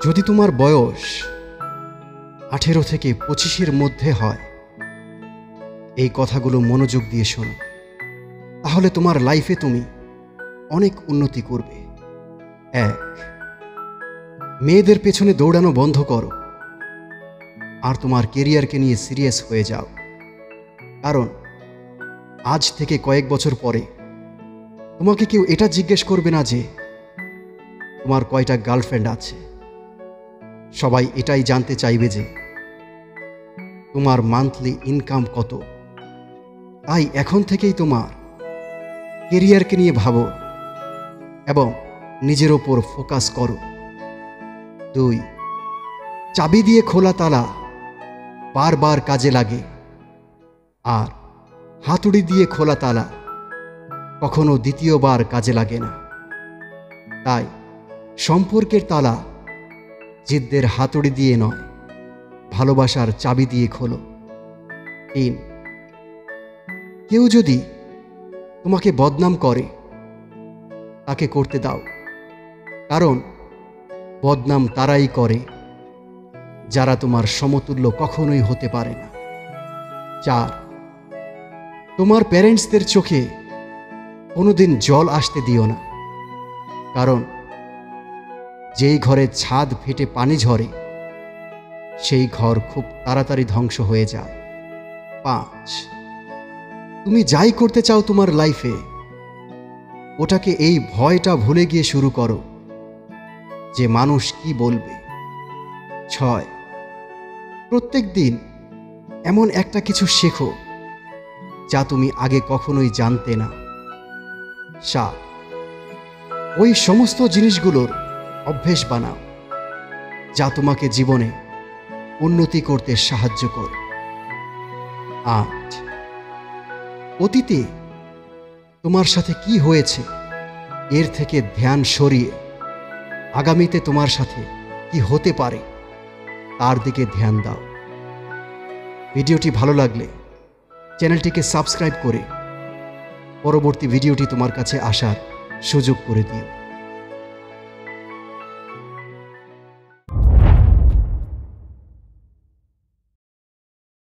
যদি তোমার বয়স 18 থেকে 25-এর মধ্যে হয়, এই কথাগুলো মনোযোগ দিয়ে শোনো, তাহলে তোমার লাইফে তুমি অনেক উন্নতি করবে। 1, মেয়েদের পেছনে দৌড়ানো বন্ধ করো আর তোমার কেরিয়ারকে নিয়ে সিরিয়াস হয়ে যাও। কারণ আজ থেকে কয়েক বছর পরে তোমাকে কেউ এটা জিজ্ঞেস করবে না যে তোমার কয়টা গার্লফ্রেন্ড আছে। সবাই এটাই জানতে চাইবে যে তোমার মান্থলি ইনকাম কত। তাই এখন থেকেই তোমার কেরিয়ারকে নিয়ে ভাবো এবং নিজের ওপর ফোকাস করো। 2, চাবি দিয়ে খোলা তালা বারবার কাজে লাগে, আর হাতুড়ি দিয়ে খোলা তালা কখনো দ্বিতীয়বার কাজে লাগে না। তাই সম্পর্কের তালা জিদ্দের হাতুড়ি দিয়ে নয়, ভালোবাসার চাবি দিয়ে খোলো। 3, কেউ যদি তোমাকে বদনাম করে তাকে করতে দাও, কারণ বদনাম তারাই করে যারা তোমার সমতুল্য কখনোই হতে পারে না। 4, তোমার প্যারেন্টসদের চোখে কোনোদিন জল আসতে দিও না, কারণ যেই ঘরে ছাদ ফেটে পানি ঝরে সেই ঘর খুব তাড়াতাড়ি ধ্বংস হয়ে যায়। 5, তুমি যাই করতে চাও তোমার লাইফে, ওটাকে এই ভয়টা ভুলে গিয়ে শুরু করো যে মানুষ কি বলবে। 6, প্রত্যেক দিন এমন একটা কিছু শেখো যা তুমি আগে কখনোই জানতে না। 7, ওই সমস্ত জিনিসগুলোর অভ্যেস বানাও যা তোমাকে জীবনে উন্নতি করতে সাহায্য করে। 8, অতীতে তোমার সাথে কি হয়েছে এর থেকে ধ্যান সরিয়ে আগামীতে তোমার সাথে কি হতে পারে তার দিকে ধ্যান দাও। ভিডিওটি ভালো লাগলে চ্যানেলটিকে সাবস্ক্রাইব করে পরবর্তী ভিডিওটি তোমার কাছে আসার সুযোগ করে দিও।